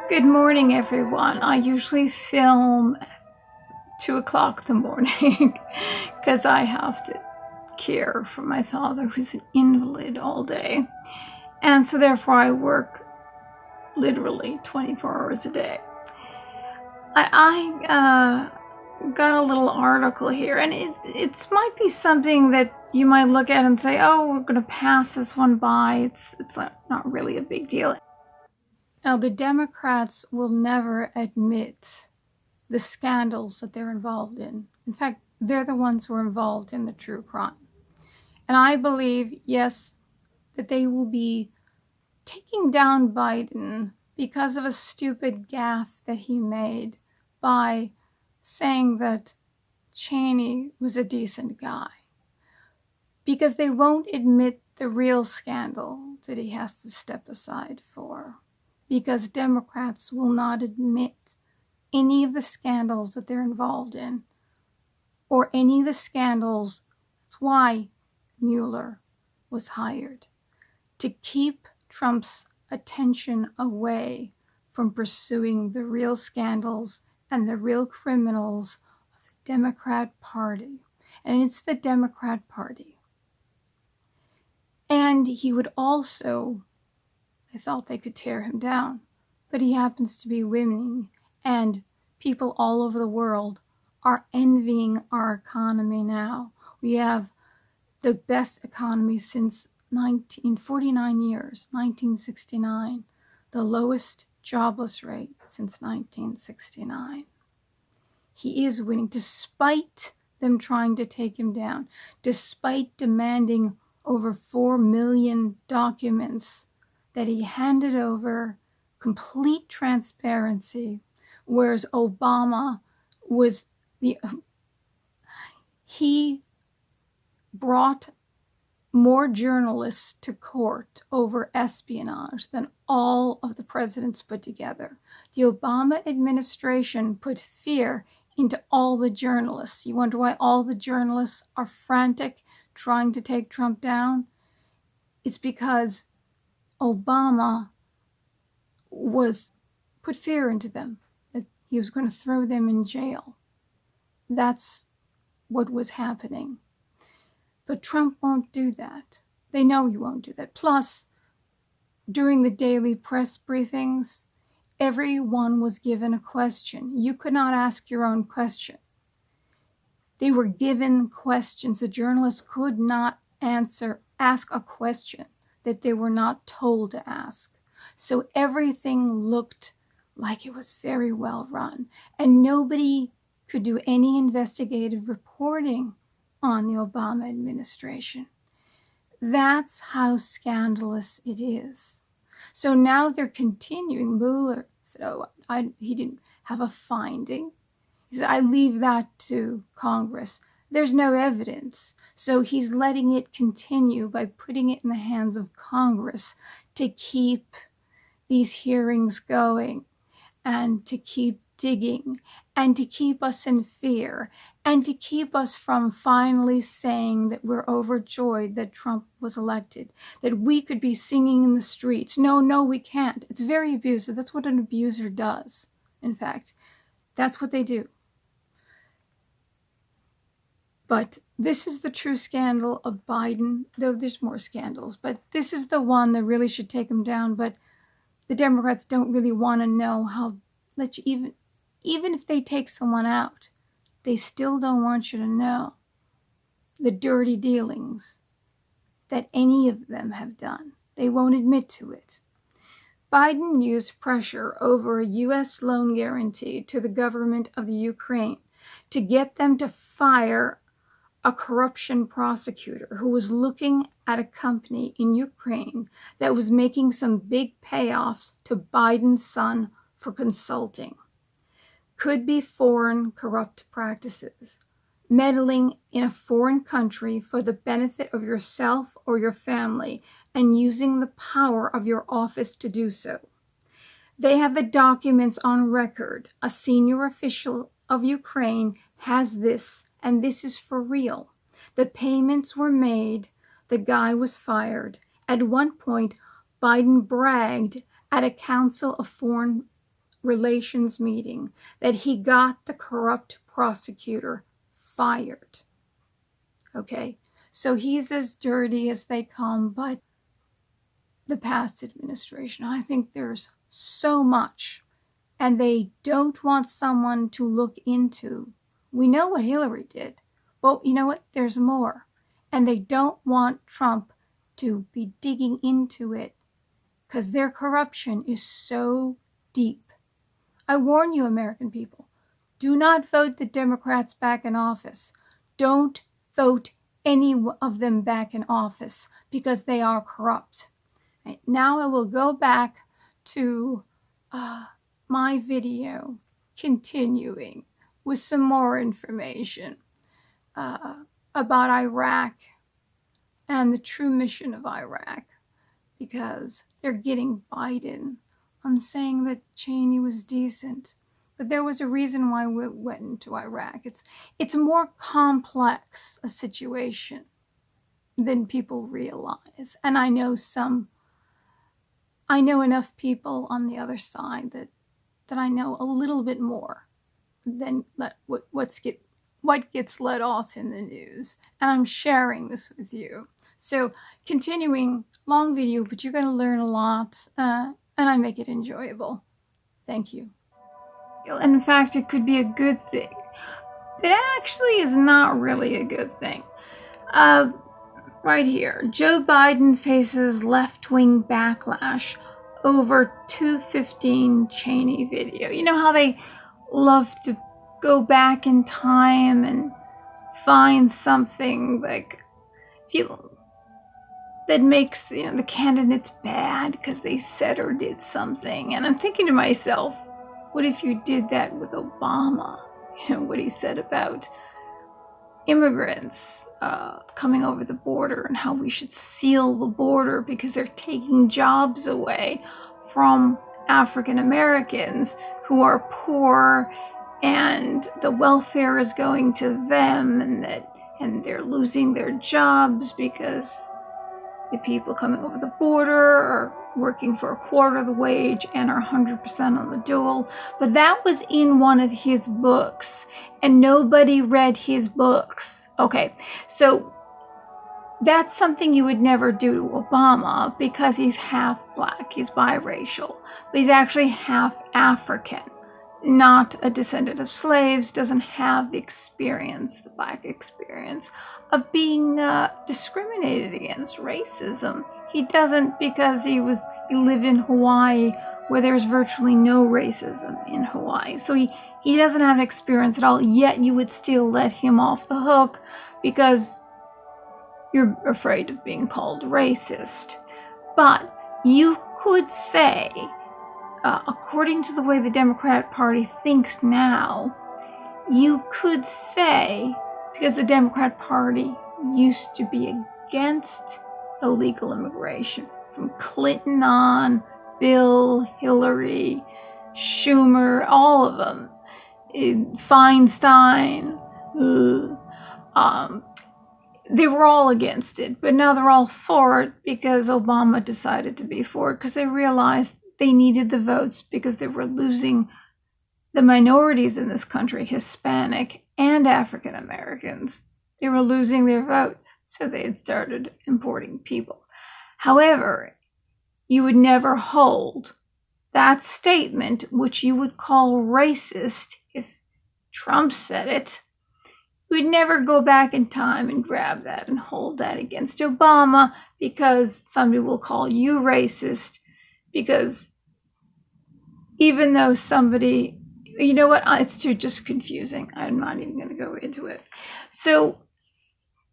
Good morning, everyone. I usually film at 2 o'clock in the morning because I have to care for my father, who's an invalid all day. And so therefore I work literally 24 hours a day. I got a little article here, and it might be something that you might look at and say, oh, we're going to pass this one by. It's not really a big deal. Now, the Democrats will never admit the scandals that they're involved in. In fact, they're the ones who are involved in the true crime. And I believe, yes, that they will be taking down Biden because of a stupid gaffe that he made by saying that Cheney was a decent guy. Because they won't admit the real scandal that he has to step aside for. Because Democrats will not admit any of the scandals that they're involved in, or any of the scandals. That's why Mueller was hired, to keep Trump's attention away from pursuing the real scandals and the real criminals of the Democrat Party. And it's the Democrat Party. And he would also, I thought they could tear him down, but he happens to be winning, and people all over the world are envying our economy now. We have the best economy since 49 years, 1969, the lowest jobless rate since 1969. He is winning, despite them trying to take him down, despite demanding over 4 million documents that he handed over, complete transparency, whereas Obama was he brought more journalists to court over espionage than all of the presidents put together. The Obama administration put fear into all the journalists. You wonder why all the journalists are frantic trying to take Trump down? It's because Obama put fear into them, that he was going to throw them in jail. That's what was happening. But Trump won't do that. They know he won't do that. Plus, during the daily press briefings, everyone was given a question. You could not ask your own question. They were given questions. The journalists could not ask a question that they were not told to ask. So everything looked like it was very well run, and nobody could do any investigative reporting on the Obama administration. That's how scandalous it is. So now they're continuing. Mueller said, he didn't have a finding. He said, I leave that to Congress. There's no evidence. So he's letting it continue by putting it in the hands of Congress to keep these hearings going and to keep digging and to keep us in fear and to keep us from finally saying that we're overjoyed that Trump was elected, that we could be singing in the streets. No, we can't. It's very abusive. That's what an abuser does. In fact, that's what they do. But this is the true scandal of Biden, though there's more scandals, but this is the one that really should take him down. But the Democrats don't really want to know how, even if they take someone out, they still don't want you to know the dirty dealings that any of them have done. They won't admit to it. Biden used pressure over a U.S. loan guarantee to the government of the Ukraine to get them to fire a corruption prosecutor who was looking at a company in Ukraine that was making some big payoffs to Biden's son for consulting. Could be foreign corrupt practices, meddling in a foreign country for the benefit of yourself or your family, and using the power of your office to do so. They have the documents on record. A senior official of Ukraine has this, and this is for real. The payments were made. The guy was fired. At one point, Biden bragged at a Council of Foreign relations meeting that he got the corrupt prosecutor fired. Okay, so he's as dirty as they come, but the past administration, I think there's so much, and they don't want someone to look into. We know what Hillary did, but you know what? There's more, and they don't want Trump to be digging into it because their corruption is so deep. I warn you, American people, do not vote the Democrats back in office. Don't vote any of them back in office because they are corrupt. Right, now I will go back to my video, continuing with some more information about Iraq and the true mission of Iraq, because they're getting Biden on saying that Cheney was decent. But there was a reason why we went into Iraq. It's more complex a situation than people realize. And I know enough people on the other side that I know a little bit more than what gets let off in the news. And I'm sharing this with you. So continuing, long video, but you're going to learn a lot, and I make it enjoyable. Thank you. And in fact, it could be a good thing. It actually is not really a good thing. Right here, Joe Biden faces left-wing backlash over 215 Cheney video. You know how they love to go back in time and find something like that makes the candidates bad because they said or did something. And I'm thinking to myself, what if you did that with Obama? What he said about immigrants coming over the border and how we should seal the border because they're taking jobs away from African Americans who are poor, and the welfare is going to them, and they're losing their jobs because the people coming over the border are working for a quarter of the wage and are 100% on the dole. But that was in one of his books, and nobody read his books. Okay, so that's something you would never do to Obama because he's half black, he's biracial, but he's actually half African, not a descendant of slaves, doesn't have the experience, the black experience of being discriminated against, racism. He doesn't, because he lived in Hawaii where there's virtually no racism in Hawaii. So he doesn't have an experience at all, yet you would still let him off the hook because you're afraid of being called racist. But you could say, according to the way the Democrat Party thinks now, you could say, because the Democrat Party used to be against illegal immigration, from Clinton on, Bill, Hillary, Schumer, all of them, Feinstein, they were all against it, but now they're all for it because Obama decided to be for it because they realized they needed the votes because they were losing the minorities in this country, Hispanic and African Americans. They were losing their vote, so they had started importing people. However, you would never hold that statement, which you would call racist if Trump said it. You would never go back in time and grab that and hold that against Obama because somebody will call you racist, because even though somebody, you know what, it's too just confusing. I'm not even going to go into it. So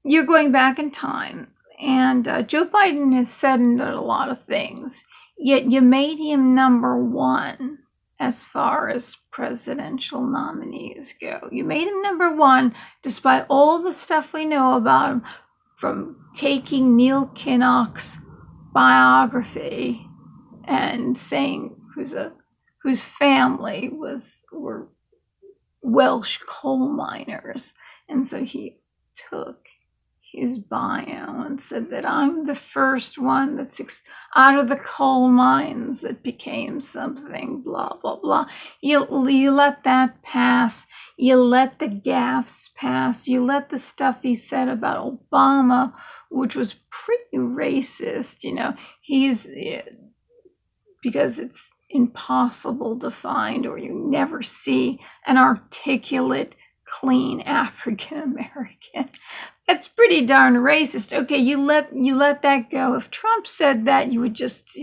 you're going back in time, and Joe Biden has said and done a lot of things, yet you made him number one as far as presidential nominees go. You made him number one despite all the stuff we know about him, from taking Neil Kinnock's biography and saying whose family were Welsh coal miners, and so he took his bio and said that I'm the first one that's out of the coal mines that became something, blah, blah, blah. You let that pass. You let the gaffes pass. You let the stuff he said about Obama, which was pretty racist, because it's impossible to find, or you never see an articulate, clean African American. That's pretty darn racist. Okay, you let that go. If Trump said that, you would just,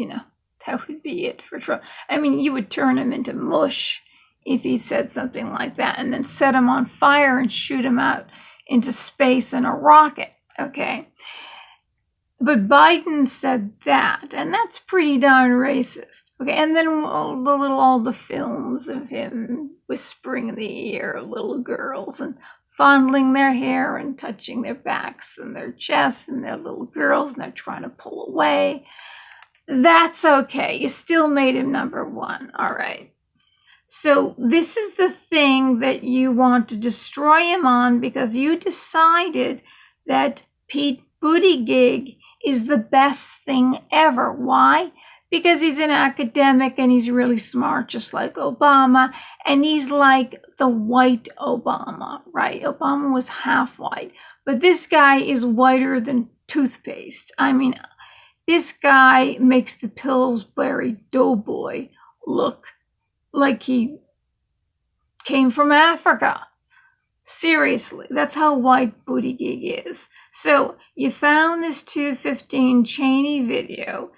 that would be it for Trump. I mean, you would turn him into mush if he said something like that, and then set him on fire and shoot him out into space in a rocket. Okay. But Biden said that, and that's pretty darn racist. Okay, and then all the films of him whispering in the ear of little girls and fondling their hair and touching their backs and their chests, and their little girls, and they're trying to pull away. That's okay. You still made him number one. All right. So this is the thing that you want to destroy him on, because you decided that Pete Buttigieg is the best thing ever. Why? Because he's an academic and he's really smart, just like Obama, and he's like the white Obama, right? Obama was half white, but this guy is whiter than toothpaste. I mean, this guy makes the Pillsbury Doughboy look like he came from Africa. Seriously, that's how white Buttigieg is. So you found this 215 Cheney video,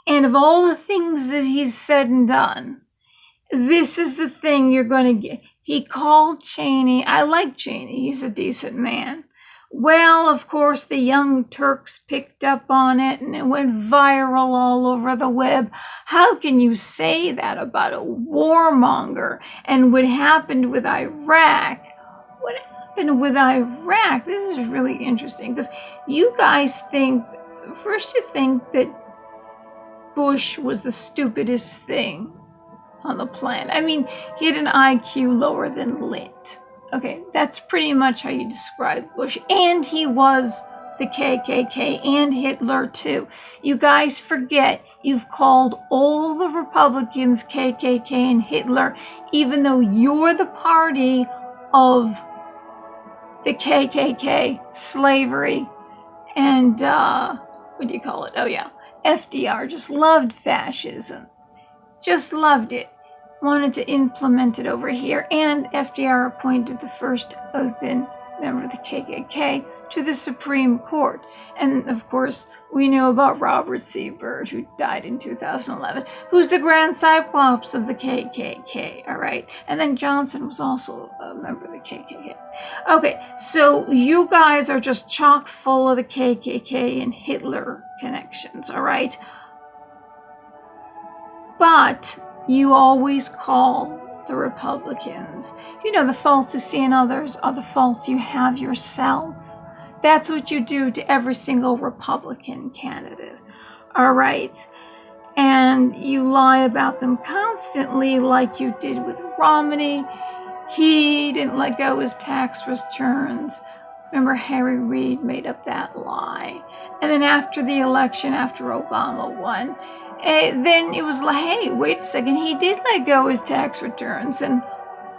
and of all the things that he's said and done, this is the thing you're going to get. He called Cheney, I like Cheney, he's a decent man. Well, of course, the Young Turks picked up on it and it went viral all over the web. How can you say that about a warmonger? And what happened with Iraq? What happened with Iraq? This is really interesting, because you guys think, first you think that Bush was the stupidest thing on the planet. I mean, he had an IQ lower than Lint. Okay, that's pretty much how you describe Bush. And he was the KKK and Hitler too. You guys forget you've called all the Republicans KKK and Hitler, even though you're the party of the KKK, slavery, and what do you call it? Oh yeah, FDR just loved fascism. Just loved it. Wanted to implement it over here, and FDR appointed the first open member of the KKK to the Supreme Court. And of course, we know about Robert C. Byrd, who died in 2011, who's the Grand Cyclops of the KKK, all right? And then Johnson was also a member of the KKK. Okay, so you guys are just chock full of the KKK and Hitler connections, all right? But you always call the Republicans, the faults you see in others are the faults you have yourself. That's what you do to every single Republican candidate, all right? And you lie about them constantly, like you did with Romney. He didn't let go his tax returns. Remember, Harry Reid made up that lie. And then after the election, after Obama won, then it was like, hey, wait a second, he did let go his tax returns. And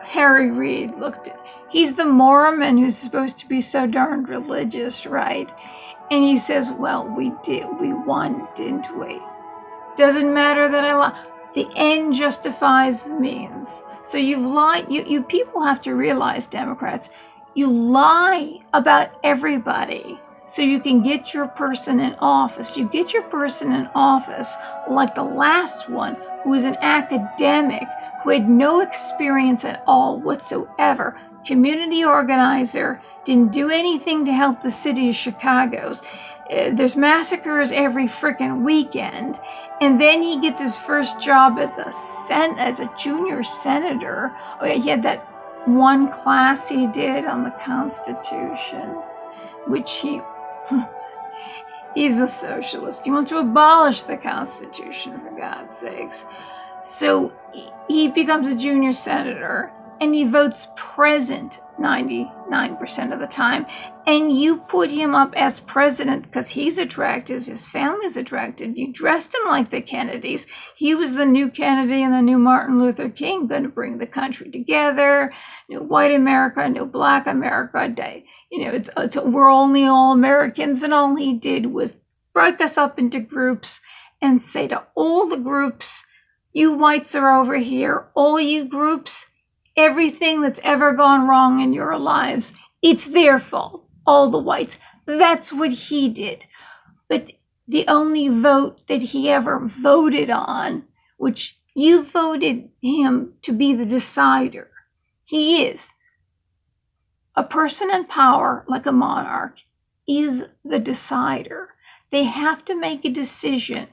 Harry Reid looked at, he's the Mormon who's supposed to be so darn religious, right? And he says, well, we won, didn't we? Doesn't matter that I lied. The end justifies the means. So you've lied. You people have to realize, Democrats, you lie about everybody so you can get your person in office. You get your person in office like the last one, who was an academic who had no experience at all whatsoever, community organizer, didn't do anything to help the city of Chicago. There's massacres every freaking weekend. And then he gets his first job as a junior senator. Oh yeah, he had that one class he did on the Constitution, which he's a socialist. He wants to abolish the Constitution, for God's sakes. So he becomes a junior senator, and he votes present 99% of the time, and you put him up as president because he's attractive, his family's attracted, you dressed him like the Kennedys. He was the new Kennedy and the new Martin Luther King, going to bring the country together, new white America, new black America. We're only all Americans, and all he did was break us up into groups and say to all the groups, you whites are over here, all you groups, everything that's ever gone wrong in your lives, it's their fault, all the whites. That's what he did. But the only vote that he ever voted on, which you voted him to be the decider, he is a person in power, like a monarch, is the decider. They have to make a decision.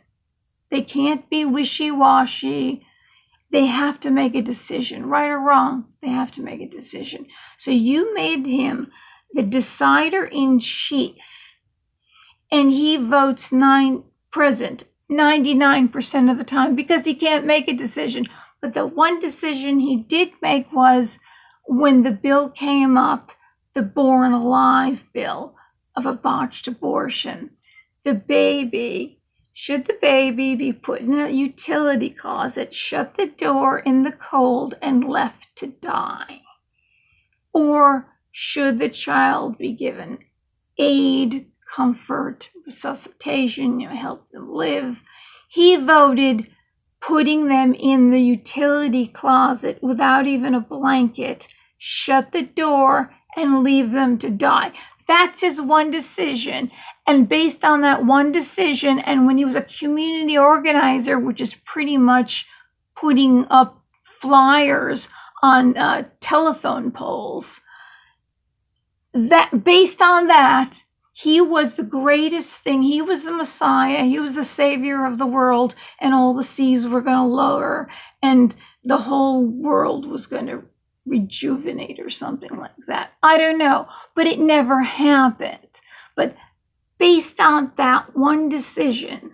They can't be wishy-washy. They have to make a decision, right or wrong. They have to make a decision. So you made him the decider in chief, and he votes 99% of the time because he can't make a decision. But the one decision he did make was when the bill came up, the Born Alive bill of a botched abortion. Should the baby be put in a utility closet, shut the door in the cold, and left to die? Or should the child be given aid, comfort, resuscitation, help them live? He voted putting them in the utility closet without even a blanket, shut the door, and leave them to die. That's his one decision. And based on that one decision, and when he was a community organizer, which is pretty much putting up flyers on telephone poles, that based on that, he was the greatest thing. He was the Messiah. He was the savior of the world, and all the seas were going to lower, and the whole world was going to rejuvenate or something like that. I don't know, but it never happened. But based on that one decision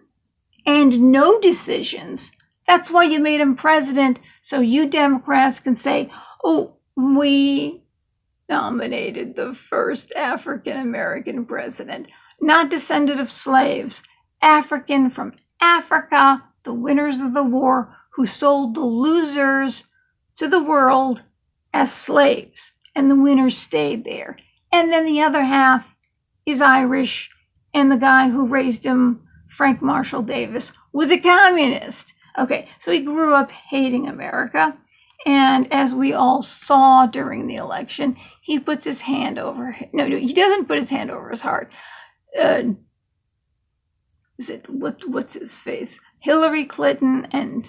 and no decisions, that's why you made him president, so you Democrats can say, oh, we nominated the first African-American president, not descendant of slaves, African from Africa, the winners of the war, who sold the losers to the world as slaves, and the winners stayed there. And then the other half is Irish, and the guy who raised him, Frank Marshall Davis, was a communist. Okay, so he grew up hating America, and as we all saw during the election, he puts his hand over, no, he doesn't put his hand over his heart. What's his face? Hillary Clinton and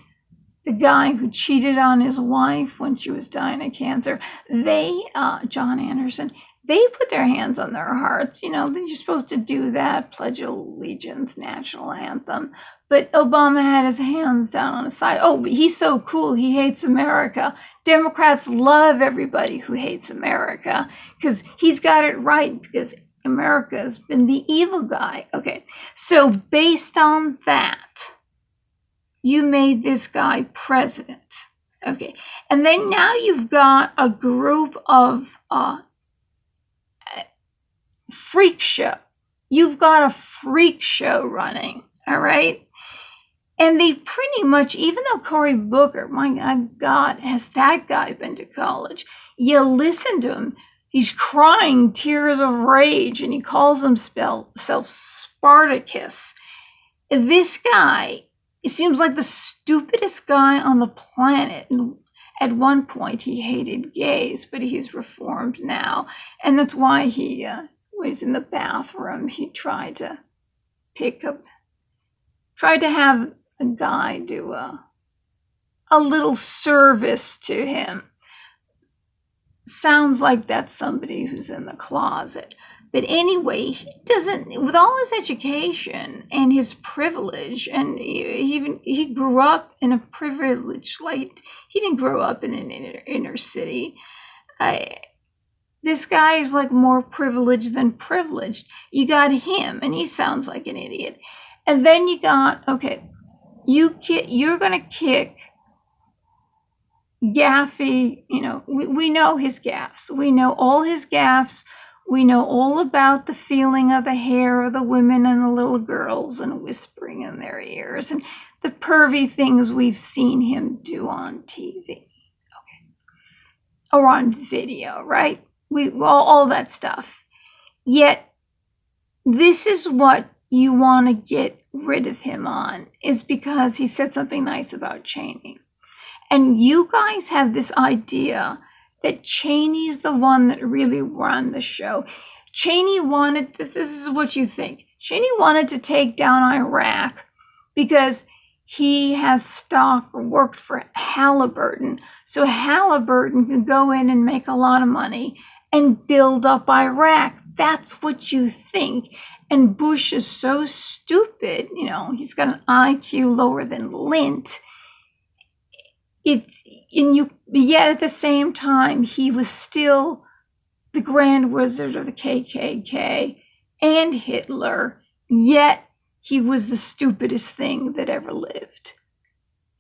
the guy who cheated on his wife when she was dying of cancer, John Anderson, they put their hands on their hearts. You're supposed to do that, Pledge of Allegiance, national anthem. But Obama had his hands down on his side. Oh, but he's so cool, he hates America. Democrats love everybody who hates America because he's got it right, because America has been the evil guy. Okay, so based on that, you made this guy president. Okay, and then now you've got a group of freak show. You've got a freak show running, all right? And they pretty much, even though Cory Booker, my God, has that guy been to college? You listen to him, he's crying tears of rage, and he calls himself Spartacus. This guy, he seems like the stupidest guy on the planet. And at one point, he hated gays, but he's reformed now. And that's why he was in the bathroom. He tried to have a guy do a little service to him. Sounds like that's somebody who's in the closet. But anyway, he doesn't, with all his education and his privilege, and he grew up in a privileged, like, he didn't grow up in an inner city. This guy is like more privileged than privileged. You got him, and he sounds like an idiot. And then you got, okay, you're going to kick Gaffe, we know his gaffes. We know all his gaffes. We know all about the feeling of the hair of the women and the little girls and whispering in their ears and the pervy things we've seen him do on TV. Okay. Or on video, right? All that stuff. Yet, this is what you want to get rid of him on, is because he said something nice about Cheney. And you guys have this idea that Cheney's the one that really ran the show. Cheney wanted, this is what you think, Cheney wanted to take down Iraq because he has stock or worked for Halliburton. So Halliburton can go in and make a lot of money and build up Iraq. That's what you think. And Bush is so stupid, he's got an IQ lower than lint. Yet at the same time, he was still the Grand Wizard of the KKK and Hitler, yet he was the stupidest thing that ever lived.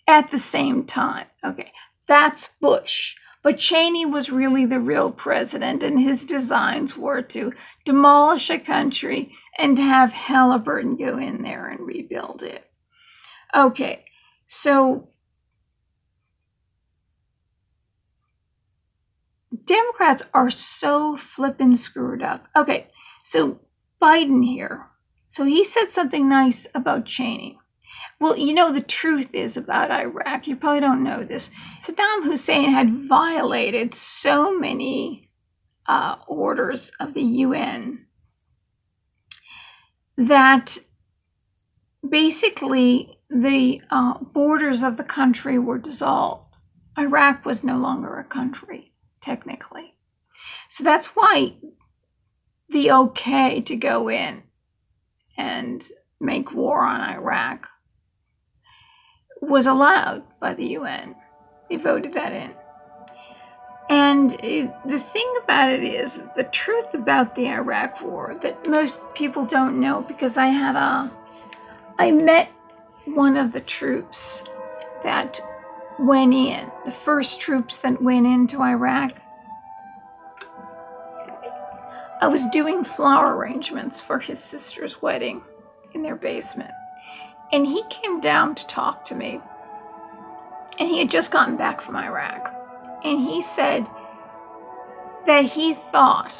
At the same time. Okay, that's Bush. But Cheney was really the real president, and his designs were to demolish a country and have Halliburton go in there and rebuild it. Okay, so Democrats are so flippin' screwed up. Okay, so Biden here. So he said something nice about Cheney. Well, the truth is about Iraq. You probably don't know this. Saddam Hussein had violated so many orders of the UN that basically the borders of the country were dissolved. Iraq was no longer a country, technically. So that's why the okay to go in and make war on Iraq was allowed by the UN. They voted that in. And the thing about it is, the truth about the Iraq war that most people don't know, because I met one of the troops that went in, the first troops that went into Iraq. I was doing flower arrangements for his sister's wedding in their basement. And he came down to talk to me. And he had just gotten back from Iraq. And he said that he thought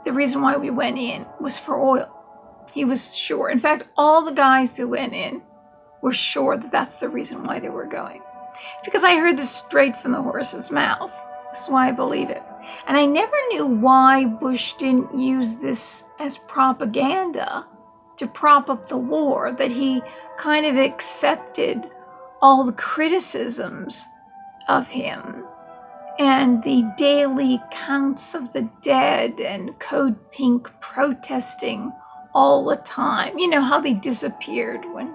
the reason why we went in was for oil. He was sure. In fact, all the guys who went in were sure that that's the reason why they were going. Because I heard this straight from the horse's mouth. That's why I believe it. And I never knew why Bush didn't use this as propaganda to prop up the war, that he kind of accepted all the criticisms of him and the daily counts of the dead and Code Pink protesting all the time. You know how they disappeared when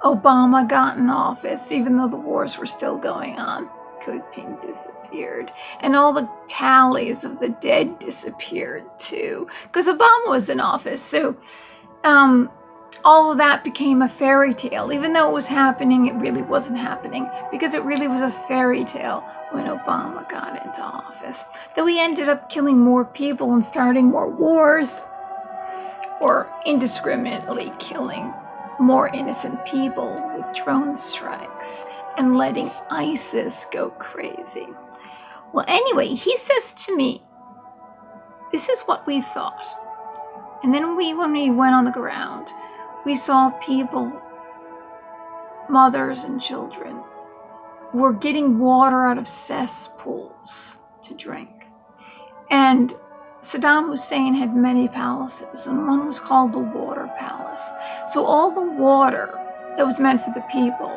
Obama got in office, even though the wars were still going on. Code Pink disappeared. And all the tallies of the dead disappeared too, because Obama was in office. So all of that became a fairy tale. Even though it was happening, it really wasn't happening, because it really was a fairy tale when Obama got into office. Though he ended up killing more people and starting more wars, or indiscriminately killing more innocent people with drone strikes and letting ISIS go crazy. Well, anyway, he says to me, this is what we thought. And then when we went on the ground, we saw people, mothers and children, were getting water out of cesspools to drink. And Saddam Hussein had many palaces, and one was called the Water Palace. So all the water that was meant for the people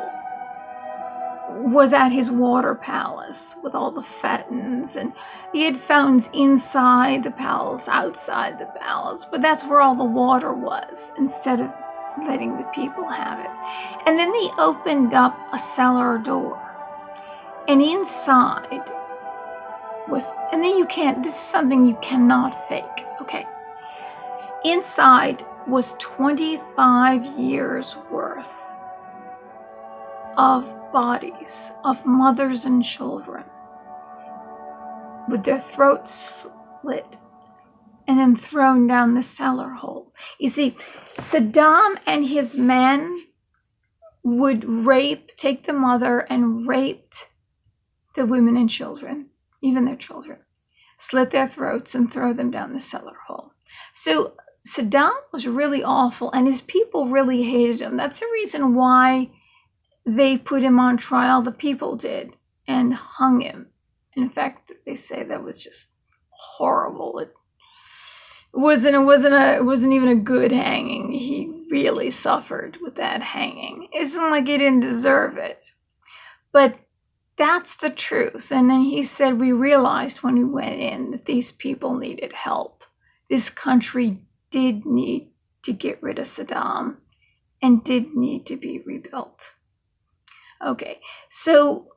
was at his water palace with all the fountains, and he had fountains inside the palace, outside the palace, but that's where all the water was, instead of letting the people have it. And then they opened up a cellar door, and inside was, and then this is something you cannot fake, okay? Inside was 25 years worth of bodies of mothers and children with their throats slit and then thrown down the cellar hole. You see, Saddam and his men would take the mother and raped the women and children, even their children, slit their throats and throw them down the cellar hole. So Saddam was really awful, and his people really hated him. That's the reason why they put him on trial, the people did, and hung him. In fact, they say that was just horrible. It wasn't even a good hanging. He really suffered with that hanging. It isn't like he didn't deserve it. But that's the truth. And then he said, we realized when we went in that these people needed help. This country did need to get rid of Saddam and did need to be rebuilt. Okay, so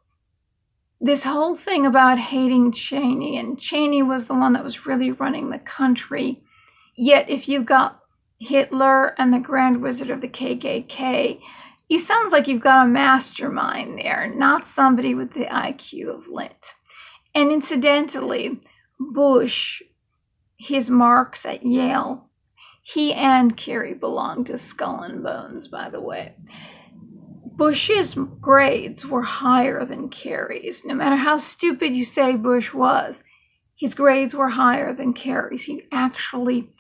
this whole thing about hating Cheney, and Cheney was the one that was really running the country. Yet if you got Hitler and the Grand Wizard of the KKK, it sounds like you've got a mastermind there, not somebody with the IQ of Lint. And incidentally, Bush, his marks at Yale, he and Kerry belonged to Skull and Bones, by the way. Bush's grades were higher than Kerry's. No matter how stupid you say Bush was, his grades were higher than Kerry's. He actually,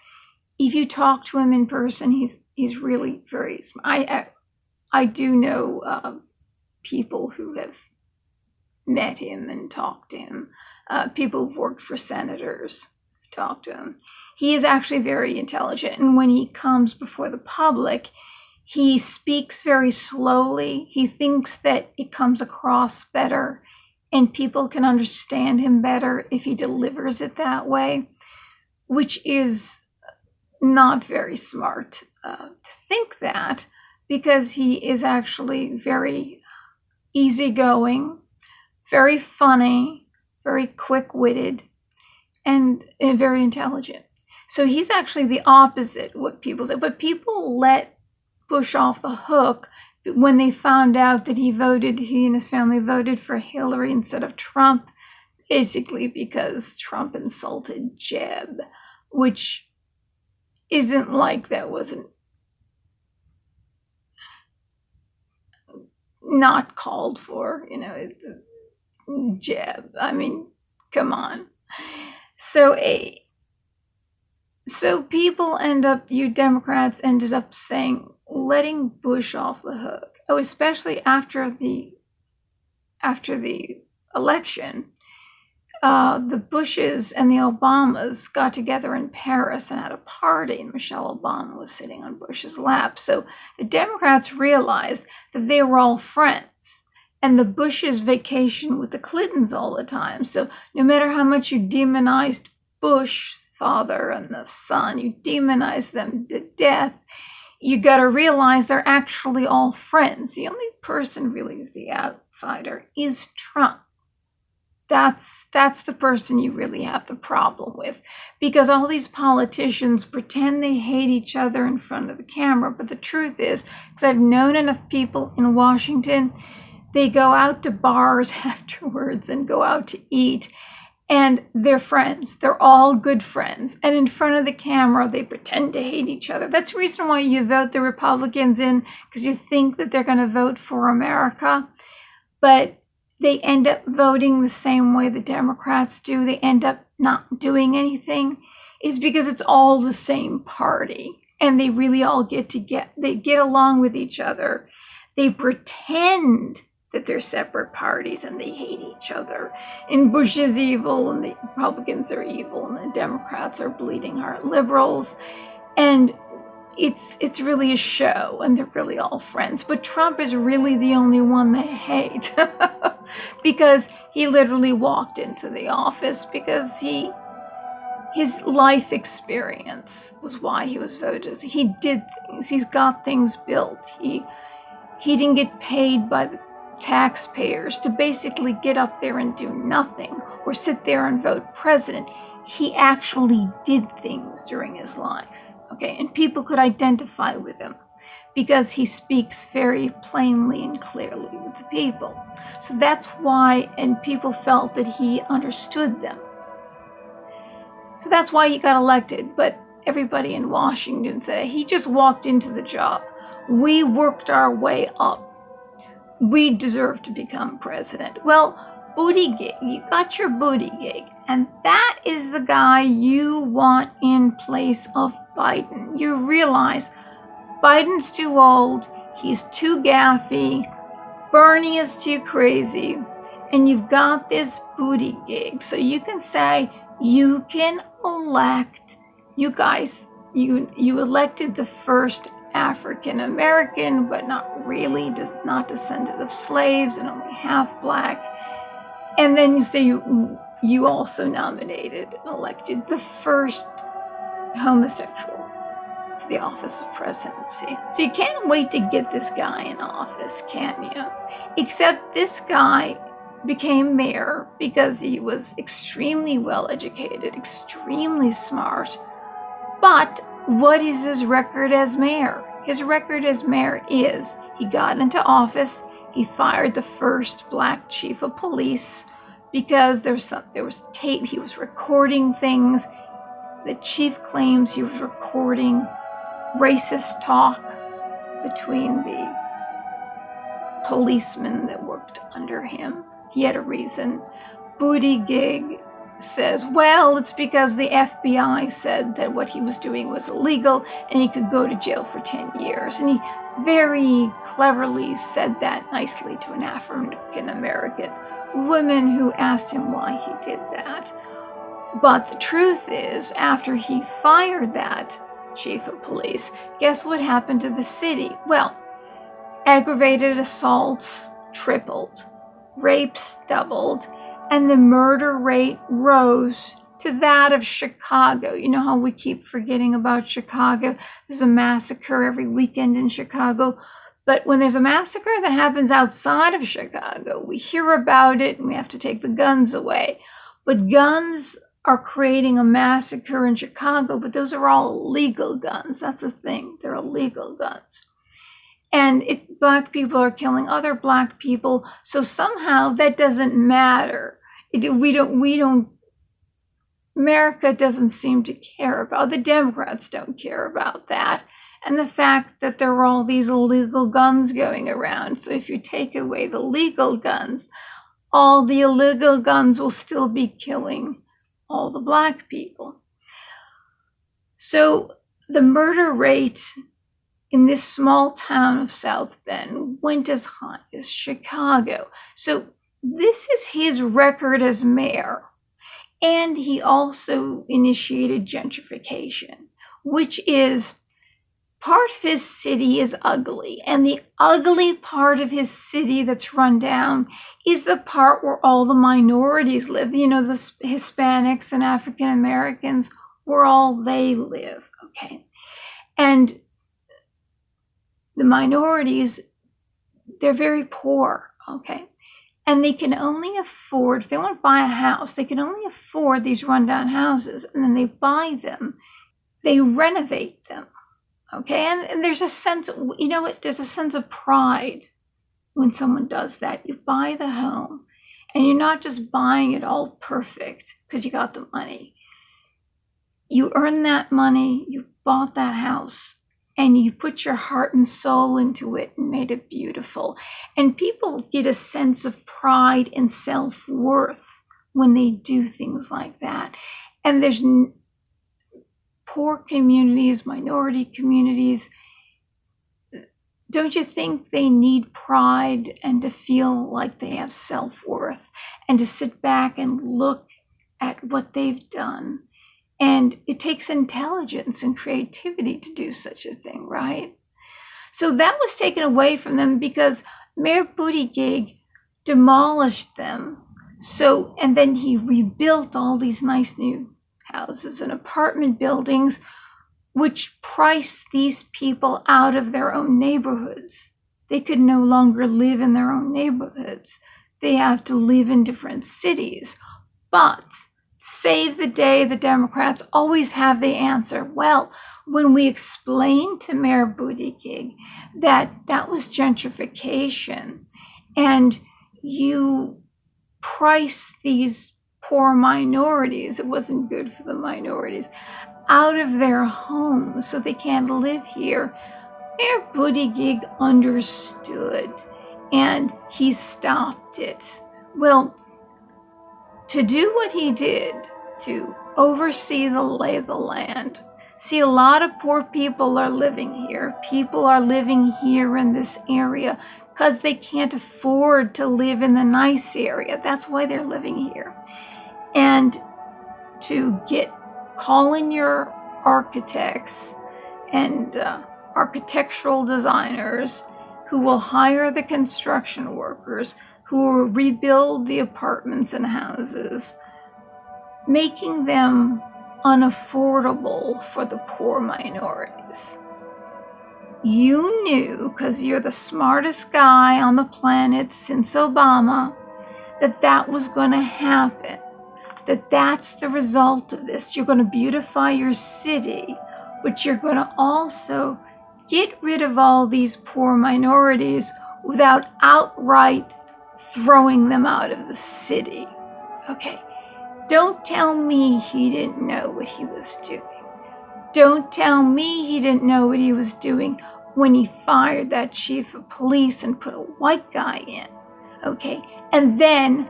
if you talk to him in person, he's really very smart. I do know people who have met him and talked to him. People who've worked for senators talked to him. He is actually very intelligent, and when he comes before the public, he speaks very slowly. He thinks that it comes across better and people can understand him better if he delivers it that way, which is not very smart to think that, because he is actually very easygoing, very funny, very quick-witted, and very intelligent. So he's actually the opposite of what people say. But people let Bush off the hook when they found out that he and his family voted for Hillary instead of Trump, basically because Trump insulted Jeb, which isn't like that wasn't not called for, Jeb. I mean, come on. So people you Democrats ended up letting Bush off the hook. Oh, especially after the election, the Bushes and the Obamas got together in Paris and had a party, and Michelle Obama was sitting on Bush's lap. So the Democrats realized that they were all friends, and the Bushes vacation with the Clintons all the time. So no matter how much you demonized Bush, father and the son, you demonize them to death, you got to realize they're actually all friends. The only person really is the outsider is Trump. That's the person you really have the problem with, because all these politicians pretend they hate each other in front of the camera. But the truth is, because I've known enough people in Washington, they go out to bars afterwards and go out to eat, and they're friends. They're all good friends. And in front of the camera, they pretend to hate each other. That's the reason why you vote the Republicans in, because you think that they're going to vote for America. But they end up voting the same way the Democrats do. They end up not doing anything. Is because it's all the same party. And they really all get along with each other. They pretend that they're separate parties and they hate each other. And Bush is evil, and the Republicans are evil, and the Democrats are bleeding heart liberals. And it's really a show, and they're really all friends. But Trump is really the only one they hate because he literally walked into the office because his life experience was why he was voted. He did things. He's got things built. He didn't get paid by the taxpayers to basically get up there and do nothing or sit there and vote president. He actually did things during his life, okay? And people could identify with him because he speaks very plainly and clearly with the people. So that's why, and people felt that he understood them. So that's why he got elected. But everybody in Washington said he just walked into the job. We worked our way up. We deserve to become president. Well, Buttigieg, you got your Buttigieg, and that is the guy you want in place of Biden. You realize Biden's too old, he's too Gaffe, Bernie is too crazy, and you've got this Buttigieg. So you can say you can elect, you guys, you elected the first African American, but not really, not descendant of slaves and only half black. And then you say you also nominated and elected the first homosexual to the office of presidency. So you can't wait to get this guy in office, can you? Except this guy became mayor because he was extremely well educated, extremely smart. But what is his record as mayor? His record as mayor is he got into office, he fired the first black chief of police because there was tape, he was recording things. The chief claims he was recording racist talk between the policemen that worked under him. He had a reason. Buttigieg says, well, it's because the FBI said that what he was doing was illegal and he could go to jail for 10 years. And he very cleverly said that nicely to an African American woman who asked him why he did that. But the truth is, after he fired that chief of police, guess what happened to the city? Well, aggravated assaults tripled, rapes doubled, and the murder rate rose to that of Chicago. You know how we keep forgetting about Chicago? There's a massacre every weekend in Chicago. But when there's a massacre that happens outside of Chicago, we hear about it and we have to take the guns away. But guns are creating a massacre in Chicago, but those are all illegal guns. That's the thing. They're illegal guns. And black people are killing other black people. So somehow that doesn't matter. America doesn't seem to care about, the Democrats don't care about that. And the fact that there are all these illegal guns going around. So if you take away the legal guns, all the illegal guns will still be killing all the black people. So the murder rate in this small town of South Bend went as high as Chicago. So this is his record as mayor. And he also initiated gentrification, which is part of his city is ugly. And the ugly part of his city that's run down is the part where all the minorities live. You know, the Hispanics and African Americans, where all they live, okay? And the minorities, they're very poor, okay? And they can only afford, if they want to buy a house, they can only afford these rundown houses. And then they buy them, they renovate them, okay? And there's a sense, you know what, there's a sense of pride when someone does that. You buy the home, and you're not just buying it all perfect because you got the money. You earned that money, you bought that house, and you put your heart and soul into it and made it beautiful. And people get a sense of pride and self-worth when they do things like that. And there's poor communities, minority communities. Don't you think they need pride and to feel like they have self-worth and to sit back and look at what they've done? And it takes intelligence and creativity to do such a thing, right? So that was taken away from them because Mayor Buttigieg demolished them. So, and then he rebuilt all these nice new houses and apartment buildings, which priced these people out of their own neighborhoods. They could no longer live in their own neighborhoods. They have to live in different cities. But save the day, the Democrats always have the answer. Well, when we explained to Mayor Buttigieg that that was gentrification and you price these poor minorities, it wasn't good for the minorities, out of their homes so they can't live here, Mayor Buttigieg understood and he stopped it. Well, to do what he did, to oversee the lay of the land, see, a lot of poor people are living here. People are living here in this area because they can't afford to live in the nice area. That's why they're living here. And to call in your architects and architectural designers who will hire the construction workers who will rebuild the apartments and houses, making them unaffordable for the poor minorities. You knew, because you're the smartest guy on the planet since Obama, that that was going to happen, that that's the result of this. You're going to beautify your city, but you're going to also get rid of all these poor minorities without outright throwing them out of the city. Okay, don't tell me he didn't know what he was doing. Don't tell me he didn't know what he was doing when he fired that chief of police and put a white guy in. Okay, and then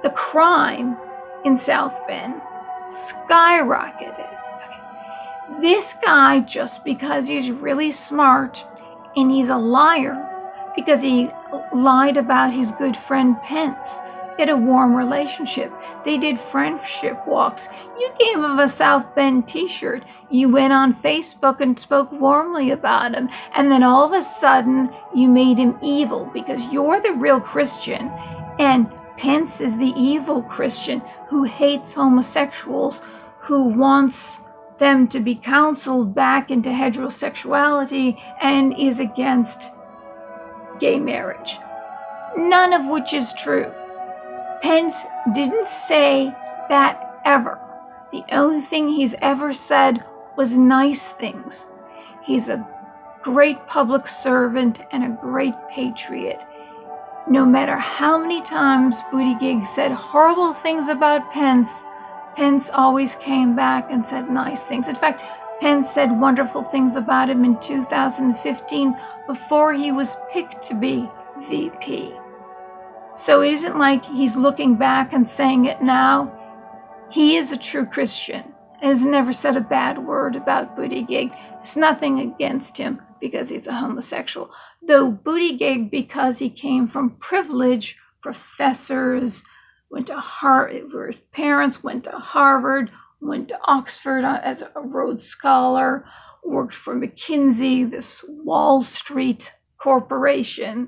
the crime in South Bend skyrocketed. Okay. This guy, just because he's really smart and he's a liar, because he lied about his good friend Pence, they had a warm relationship. They did friendship walks. You gave him a South Bend t-shirt. You went on Facebook and spoke warmly about him. And then all of a sudden, you made him evil because you're the real Christian. And Pence is the evil Christian who hates homosexuals, who wants them to be counseled back into heterosexuality and is against gay marriage. None of which is true. Pence didn't say that ever. The only thing he's ever said was nice things. He's a great public servant and a great patriot. No matter how many times Buttigieg said horrible things about Pence, Pence always came back and said nice things. In fact, Pence said wonderful things about him in 2015 before he was picked to be VP. So it isn't like he's looking back and saying it now. He is a true Christian and has never said a bad word about Buttigieg. It's nothing against him because he's a homosexual. Though Buttigieg, because he came from privilege, professors, went to Harvard, his parents went to Harvard, went to Oxford as a Rhodes Scholar, worked for McKinsey, this Wall Street corporation.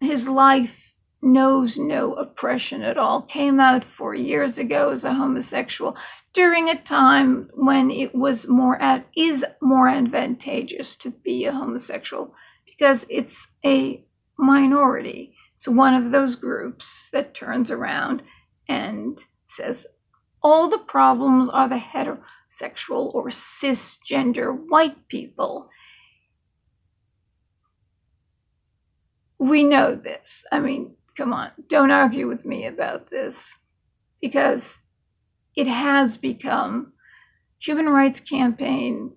His life knows no oppression at all. Came out 4 years ago as a homosexual during a time when it is more advantageous to be a homosexual because it's a minority. It's one of those groups that turns around and says all the problems are the heterosexual or cisgender white people. We know this. I mean, come on, don't argue with me about this because it has become human rights campaign,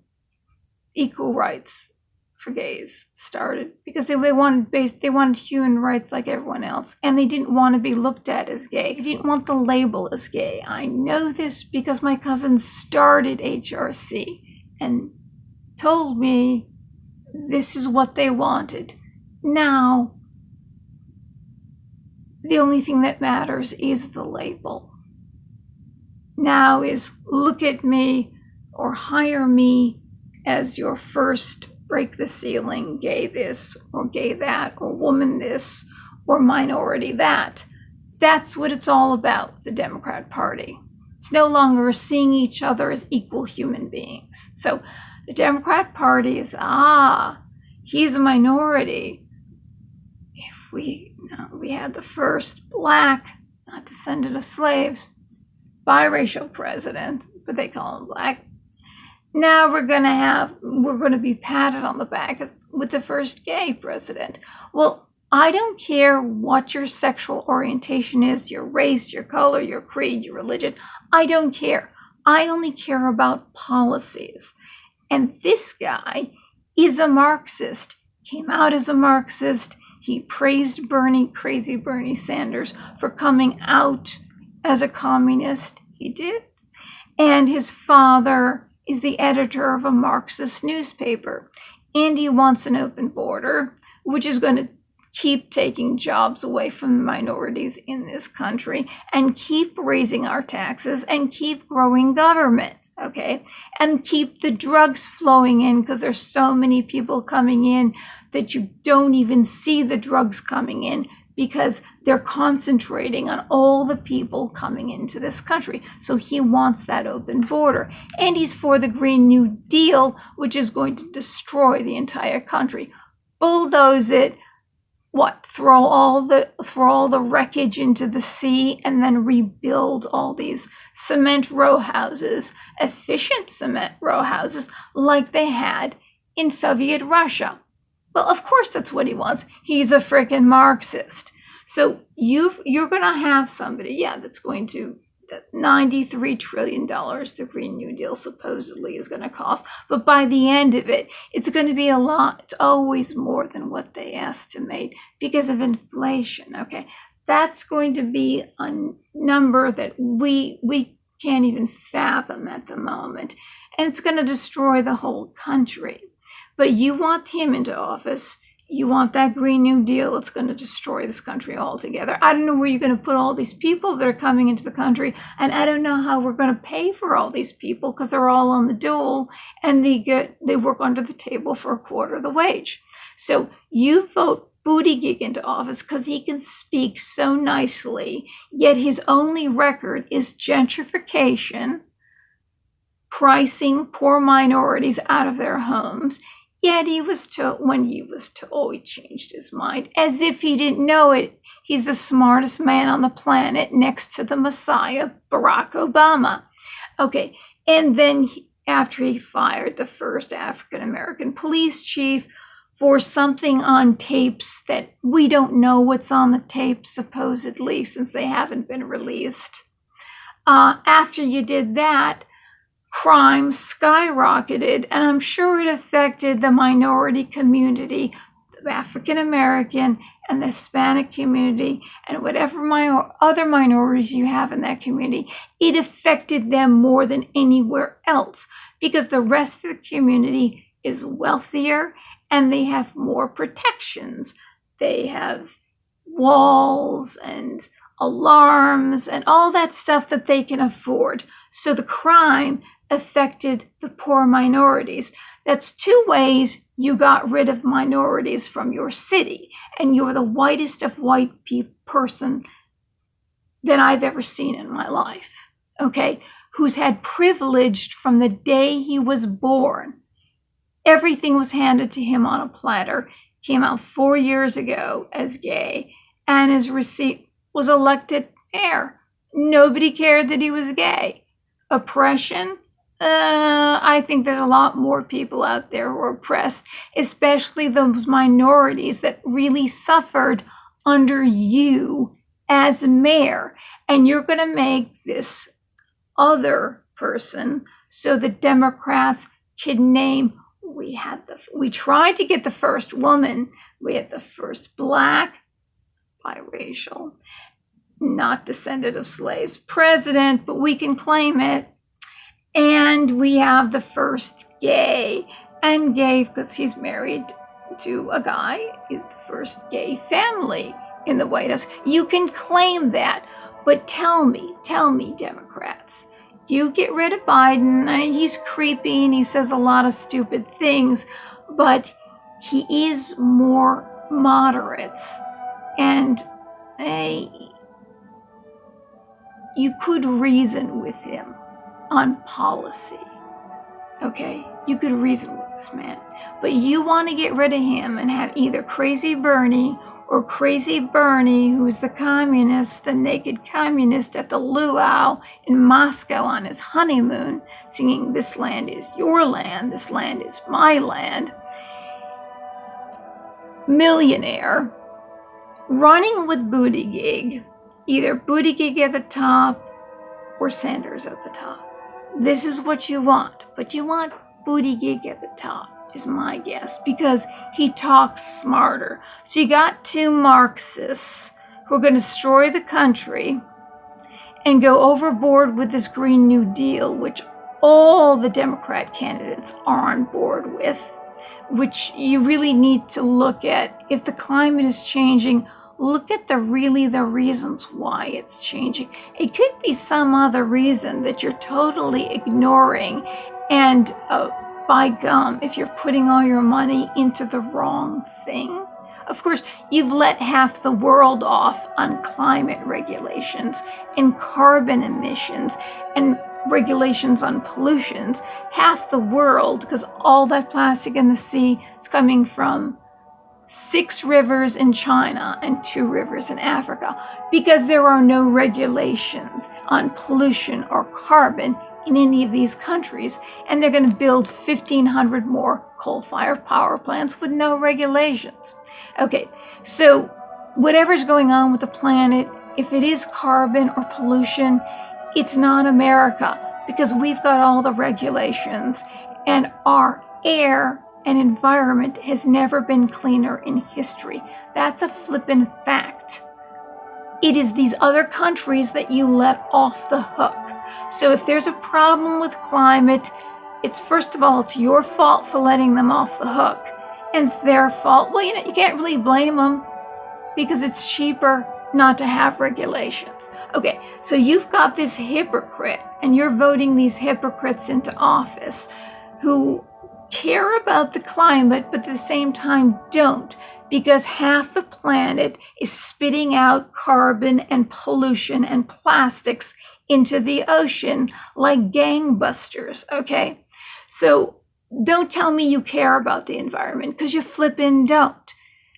equal rights for gays started because they wanted human rights like everyone else, and they didn't want to be looked at as gay. They didn't want the label as gay. I know this because my cousin started HRC and told me this is what they wanted. Now, the only thing that matters is the label. Now is look at me or hire me as your first break the ceiling, gay this or gay that or woman this or minority that. That's what it's all about, the Democrat Party. It's no longer seeing each other as equal human beings. So the Democrat Party is, he's a minority. If we had the first black, not descendant of slaves, biracial president, but they call him black. Now we're going to be patted on the back with the first gay president. Well, I don't care what your sexual orientation is, your race, your color, your creed, your religion. I don't care. I only care about policies. And this guy is a Marxist, came out as a Marxist. He praised crazy Bernie Sanders, for coming out as a communist. He did. And his father is the editor of a Marxist newspaper. And he wants an open border, which is going to keep taking jobs away from minorities in this country and keep raising our taxes and keep growing government, okay? And keep the drugs flowing in, because there's so many people coming in that you don't even see the drugs coming in, because they're concentrating on all the people coming into this country. So he wants that open border. And he's for the Green New Deal, which is going to destroy the entire country. Bulldoze it, throw all the wreckage into the sea, and then rebuild all these cement row houses, efficient cement row houses, like they had in Soviet Russia. Well, of course that's what he wants. He's a frickin' Marxist. So you're going to have somebody, that's going to, that $93 trillion the Green New Deal supposedly is going to cost. But by the end of it, it's going to be a lot. It's always more than what they estimate because of inflation, okay? That's going to be a number that we can't even fathom at the moment. And it's going to destroy the whole country. But you want him into office. You want that Green New Deal. It's going to destroy this country altogether. I don't know where you're going to put all these people that are coming into the country. And I don't know how we're going to pay for all these people, because they're all on the dole and they work under the table for a quarter of the wage. So you vote Buttigieg into office because he can speak so nicely, yet his only record is gentrification, pricing poor minorities out of their homes. Yet he changed his mind, as if he didn't know it. He's the smartest man on the planet, next to the Messiah, Barack Obama. Okay, and then after he fired the first African-American police chief for something on tapes that we don't know what's on the tapes, supposedly, since they haven't been released. After you did that, crime skyrocketed, and I'm sure it affected the minority community, the African American and the Hispanic community, and whatever other minorities you have in that community. It affected them more than anywhere else, because the rest of the community is wealthier and they have more protections. They have walls and alarms and all that stuff that they can afford. So the crime affected the poor minorities. That's two ways you got rid of minorities from your city, and you're the whitest of white person that I've ever seen in my life, okay, who's had privilege from the day he was born. Everything was handed to him on a platter, came out 4 years ago as gay, and was elected mayor. Nobody cared that he was gay. Oppression? I think there's a lot more people out there who are oppressed, especially those minorities that really suffered under you as mayor. And you're going to make this other person so the Democrats can name. We tried to get the first woman. We had the first black, biracial, not descendant of slaves president, but we can claim it. And we have the first gay, and gay because he's married to a guy, the first gay family in the White House. You can claim that, but tell me, Democrats, you get rid of Biden. He's creepy and he says a lot of stupid things, but he is more moderate, and you could reason with him on policy, okay? You could reason with this man, but you want to get rid of him and have either crazy Bernie or Crazy Bernie, who's the communist, the naked communist at the luau in Moscow on his honeymoon, singing, "This land is your land, this land is my land." Millionaire, running with Buttigieg, either Buttigieg at the top or Sanders at the top. This is what you want, but you want Buttigieg at the top, is my guess, because he talks smarter. So you got two Marxists who are going to destroy the country and go overboard with this Green New Deal, which all the Democrat candidates are on board with, which you really need to look at. If the climate is changing, look at the reasons why it's changing. It could be some other reason that you're totally ignoring, and by gum, if you're putting all your money into the wrong thing. Of course, you've let half the world off on climate regulations and carbon emissions and regulations on pollutions. Half the world, because all that plastic in the sea is coming from 6 rivers in China and 2 rivers in Africa, because there are no regulations on pollution or carbon in any of these countries, and they're going to build 1,500 more coal-fired power plants with no regulations. Okay, so whatever's going on with the planet, if it is carbon or pollution, it's not America, because we've got all the regulations, and our air and environment has never been cleaner in history. That's a flippin' fact. It is these other countries that you let off the hook. So if there's a problem with climate, it's first of all, it's your fault for letting them off the hook. And it's their fault. Well, you can't really blame them, because it's cheaper not to have regulations. Okay, so you've got this hypocrite, and you're voting these hypocrites into office who care about the climate, but at the same time don't, because half the planet is spitting out carbon and pollution and plastics into the ocean like gangbusters, okay? So don't tell me you care about the environment, because you flippin' don't.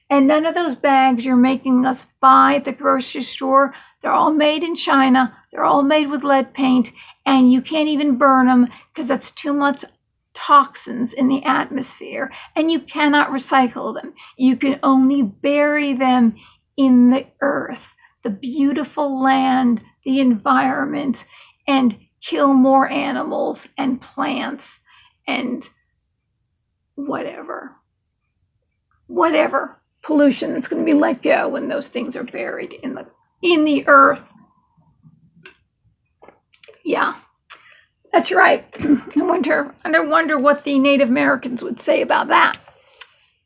And none of those bags you're making us buy at the grocery store, they're all made in China, they're all made with lead paint, and you can't even burn them because that's too much toxins in the atmosphere, and you cannot recycle them. You can only bury them in the earth, the beautiful land, the environment, and kill more animals and plants and whatever pollution that's going to be let go when those things are buried in the earth. Yeah. That's right. I wonder what the Native Americans would say about that.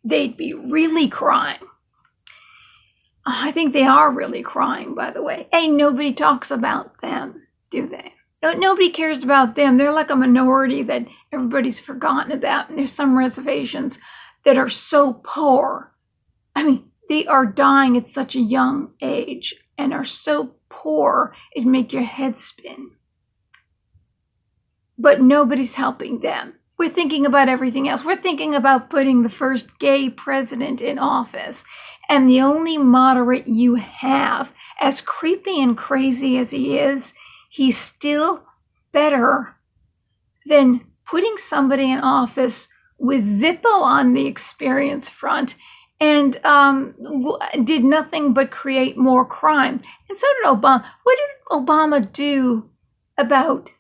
They'd be really crying. I think they are really crying, by the way. Hey, nobody talks about them, do they? Nobody cares about them. They're like a minority that everybody's forgotten about. And there's some reservations that are so poor. I mean, they are dying at such a young age and are so poor, it'd make your head spin. But nobody's helping them. We're thinking about everything else. We're thinking about putting the first gay president in office. And the only moderate you have, as creepy and crazy as he is, he's still better than putting somebody in office with Zippo on the experience front and did nothing but create more crime. And so did Obama. What did Obama do about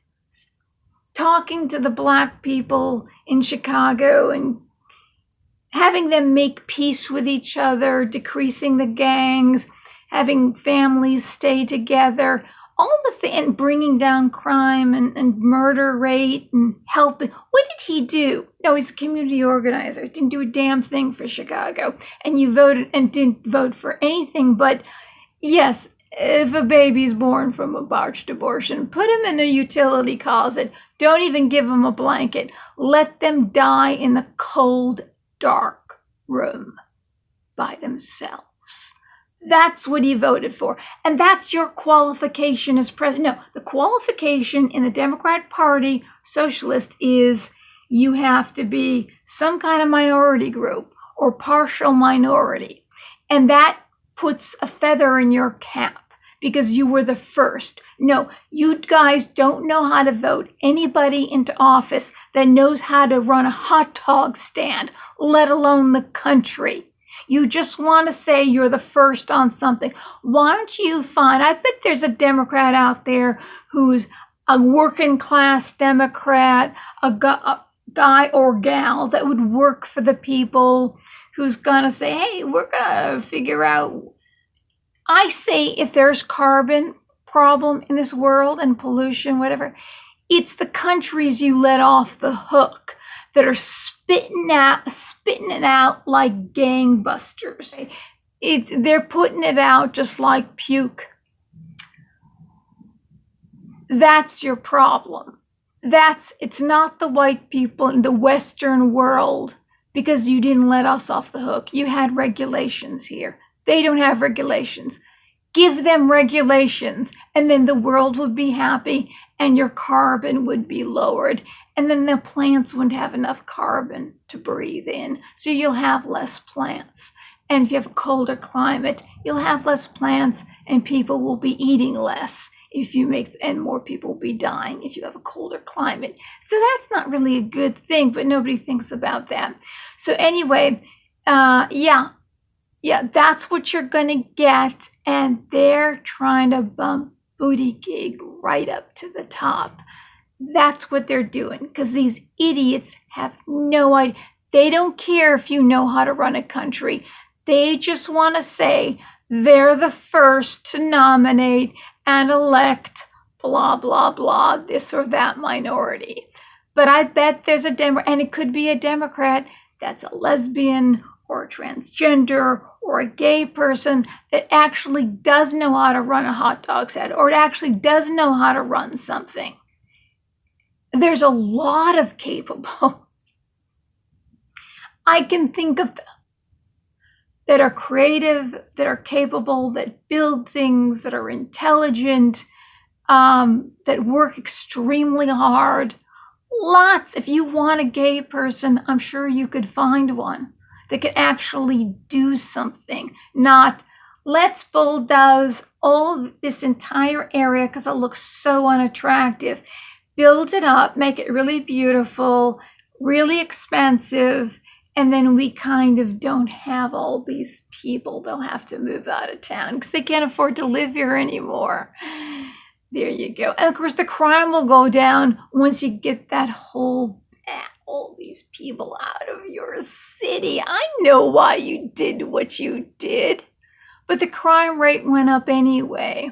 talking to the Black people in Chicago and having them make peace with each other, decreasing the gangs, having families stay together, all the and bringing down crime and murder rate and helping? What did he do? No, he's a community organizer. Didn't do a damn thing for Chicago. And you voted and didn't vote for anything but, yes, if a baby's born from a botched abortion, put him in a utility closet. Don't even give him a blanket. Let them die in the cold, dark room by themselves. That's what he voted for. And that's your qualification as president. No, the qualification in the Democrat Party, socialist, is you have to be some kind of minority group or partial minority. And that puts a feather in your cap because you were the first. No, you guys don't know how to vote anybody into office that knows how to run a hot dog stand, let alone the country. You just want to say you're the first on something. Why don't you find, I bet there's a Democrat out there who's a working class Democrat, a guy or gal that would work for the people, who's going to say, hey, we're going to figure out. I say if there's carbon problem in this world and pollution, whatever, it's the countries you let off the hook that are spitting it out like gangbusters. They're putting it out just like puke. That's your problem. It's not the white people in the Western world, because you didn't let us off the hook. You had regulations here. They don't have regulations. Give them regulations, and then the world would be happy and your carbon would be lowered. And then the plants wouldn't have enough carbon to breathe in. So you'll have less plants. And if you have a colder climate, you'll have less plants and people will be eating less and more people will be dying if you have a colder climate. So that's not really a good thing, but nobody thinks about that. So anyway, yeah, that's what you're going to get. And they're trying to bump Buttigieg right up to the top. That's what they're doing, because these idiots have no idea. They don't care if you know how to run a country. They just want to say they're the first to nominate and elect blah, blah, blah, this or that minority. But I bet there's a Democrat, and it could be a Democrat that's a lesbian or a transgender or a gay person that actually does know how to run a hot dog stand, or it actually does know how to run something. There's a lot of capable. I can think of them that are creative, that are capable, that build things, that are intelligent, that work extremely hard. Lots. If you want a gay person, I'm sure you could find one that could actually do something. Not, let's bulldoze all this entire area because it looks so unattractive. Build it up, make it really beautiful, really expensive, and then we kind of don't have all these people. They'll have to move out of town because they can't afford to live here anymore. There you go. And of course, the crime will go down once you get all these people out of your city. I know why you did what you did, but the crime rate went up anyway.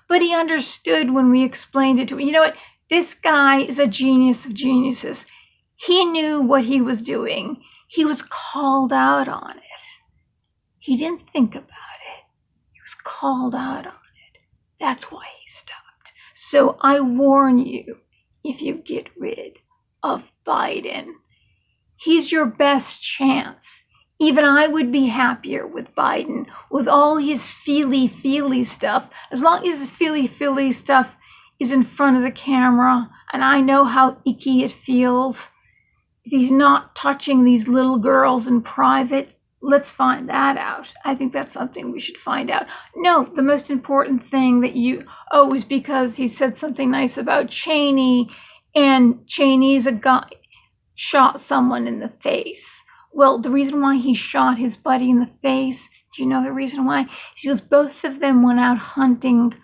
But he understood when we explained it to him. You know what? This guy is a genius of geniuses. He knew what he was doing. He was called out on it. He didn't think about it. He was called out on it. That's why he stopped. So I warn you, if you get rid of Biden, he's your best chance. Even I would be happier with Biden, with all his feely stuff. As long as his feely stuff is in front of the camera, and I know how icky it feels. If he's not touching these little girls in private, let's find that out. I think that's something we should find out. No, the most important thing that was because he said something nice about Cheney, and Cheney's a guy, shot someone in the face. Well, the reason why he shot his buddy in the face, do you know the reason why? Because both of them went out hunting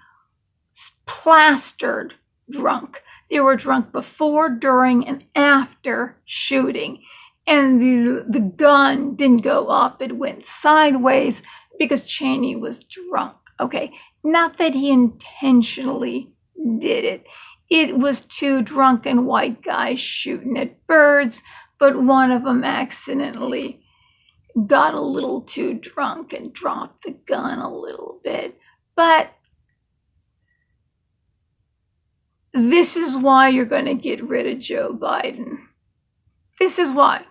plastered drunk. They were drunk before, during, and after shooting. And the gun didn't go up, it went sideways because Cheney was drunk. Okay, not that he intentionally did it. It was two drunken white guys shooting at birds, but one of them accidentally got a little too drunk and dropped the gun a little bit. But this is why you're going to get rid of Joe Biden. This is why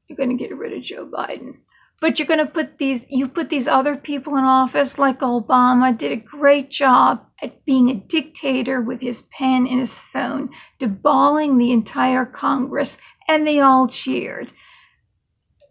you're going to get rid of Joe Biden. But you're going to put these other people in office, like Obama did a great job at being a dictator with his pen and his phone, deballing the entire Congress, and they all cheered,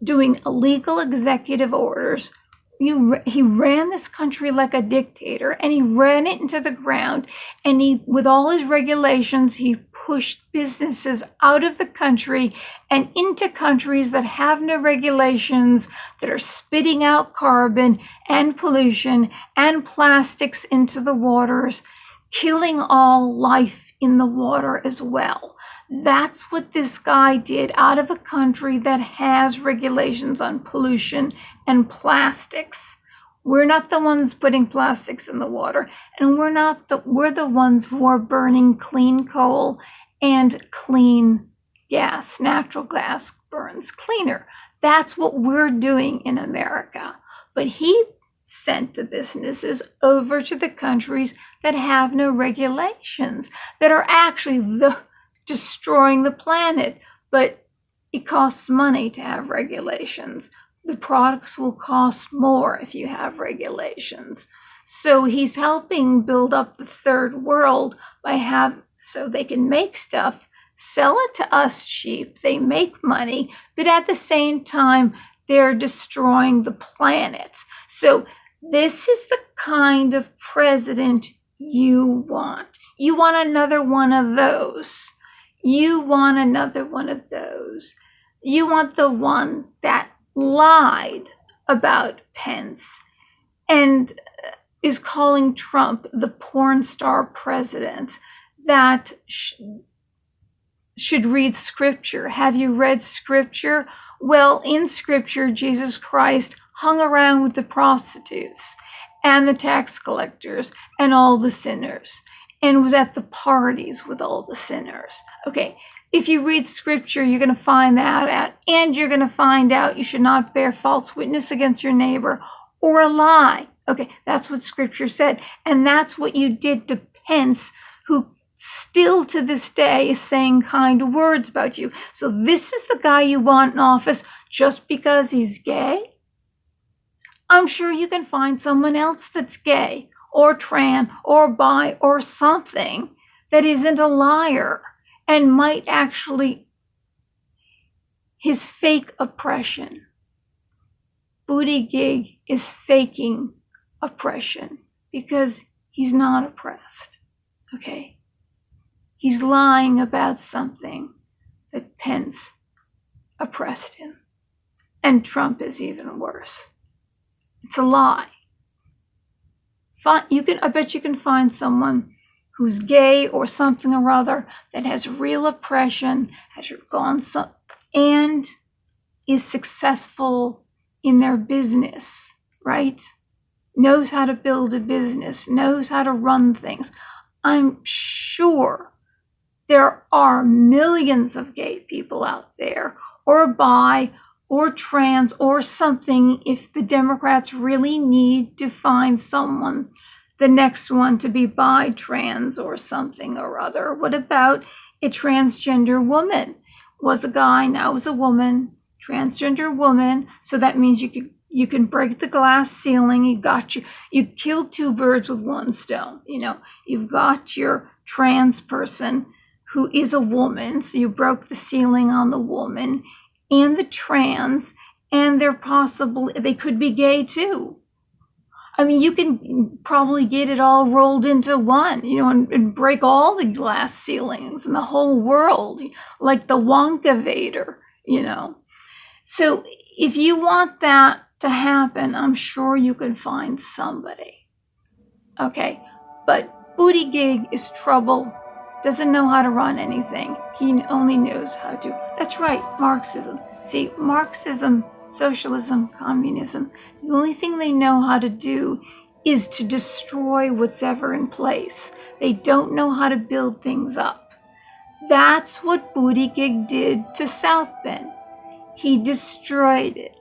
doing illegal executive orders, he ran this country like a dictator, and he ran it into the ground, and with all his regulations, he pushed businesses out of the country and into countries that have no regulations, that are spitting out carbon and pollution and plastics into the waters, killing all life in the water as well. That's what this guy did out of a country that has regulations on pollution and plastics. We're not the ones putting plastics in the water, and we're the ones who are burning clean coal and clean gas. Natural gas burns cleaner. That's what we're doing in America. But he sent the businesses over to the countries that have no regulations, that are actually destroying the planet. But it costs money to have regulations. The products will cost more if you have regulations. So he's helping build up the third world so they can make stuff, sell it to us cheap, they make money, but at the same time, they're destroying the planet. So this is the kind of president you want. You want another one of those. You want another one of those. You want the one that lied about Pence and is calling Trump the porn star president that should read scripture. Have you read scripture? Well, in scripture, Jesus Christ hung around with the prostitutes and the tax collectors and all the sinners, and was at the parties with all the sinners. Okay, if you read scripture, you're going to find that out, and you're going to find out you should not bear false witness against your neighbor or lie. Okay, that's what scripture said, and that's what you did to Pence, who still to this day is saying kind words about you. So this is the guy you want in office just because he's gay? I'm sure you can find someone else that's gay or trans or bi or something that isn't a liar and might actually his fake oppression. Buttigieg is faking oppression because he's not oppressed. Okay? He's lying about something that Pence oppressed him. And Trump is even worse. It's a lie. I bet you can find someone who's gay or something or other that has real oppression, and is successful in their business, right? Knows how to build a business, knows how to run things. I'm sure there are millions of gay people out there, or bi, or trans, or something, if the Democrats really need to find someone, the next one to be bi, trans, or something or other. What about a transgender woman? Was a guy, now is a woman, transgender woman, so that means you can break the glass ceiling. You killed two birds with one stone. You've got your trans person who is a woman, so you broke the ceiling on the woman and the trans, and they could be gay too. I mean, you can probably get it all rolled into one, and break all the glass ceilings in the whole world, like the Wonka Vader, So if you want that to happen, I'm sure you can find somebody. Okay, but Buttigieg is trouble. Doesn't know how to run anything. He only knows how to. That's right, Marxism. See, Marxism, socialism, communism, the only thing they know how to do is to destroy what's ever in place. They don't know how to build things up. That's what Buttigieg did to South Bend. He destroyed it.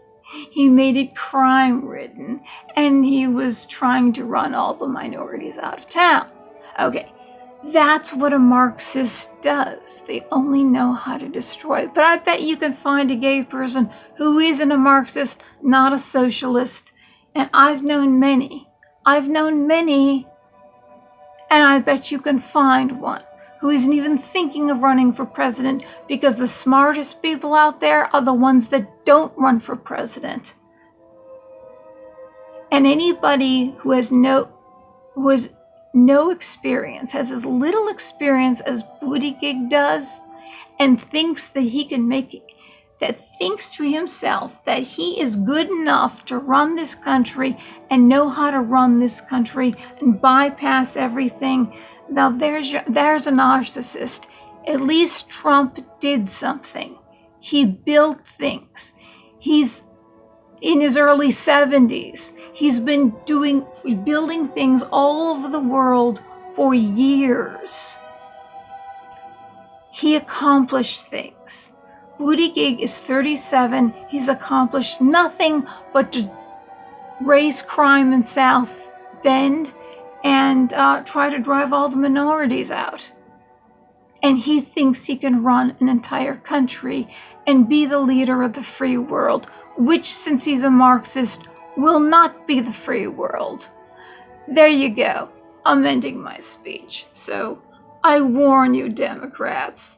He made it crime-ridden, and he was trying to run all the minorities out of town. Okay. That's what a Marxist does. They only know how to destroy. But I bet you can find a gay person who isn't a Marxist, not a socialist. And I've known many, and I bet you can find one who isn't even thinking of running for president, because the smartest people out there are the ones that don't run for president. And anybody who has no experience, has as little experience as Buttigieg does, and thinks that he can make it, that thinks to himself that he is good enough to run this country and know how to run this country and bypass everything. Now there's a narcissist. At least Trump did something. He built things. He's in his early 70s. He's been building things all over the world for years. He accomplished things. Buttigieg is 37. He's accomplished nothing but to raise crime in South Bend and try to drive all the minorities out. And he thinks he can run an entire country and be the leader of the free world, which, since he's a Marxist, will not be the free world. There you go. I'm ending my speech. So I warn you, Democrats,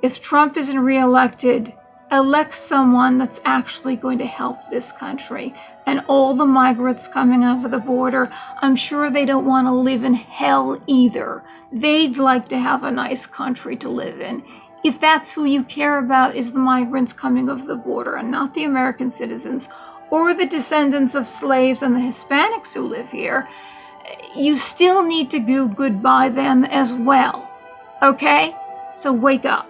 if Trump isn't reelected, elect someone that's actually going to help this country. And all the migrants coming over the border, I'm sure they don't want to live in hell either. They'd like to have a nice country to live in. If that's who you care about, is the migrants coming over the border and not the American citizens or the descendants of slaves and the Hispanics who live here, you still need to do good by them as well. Okay? So wake up.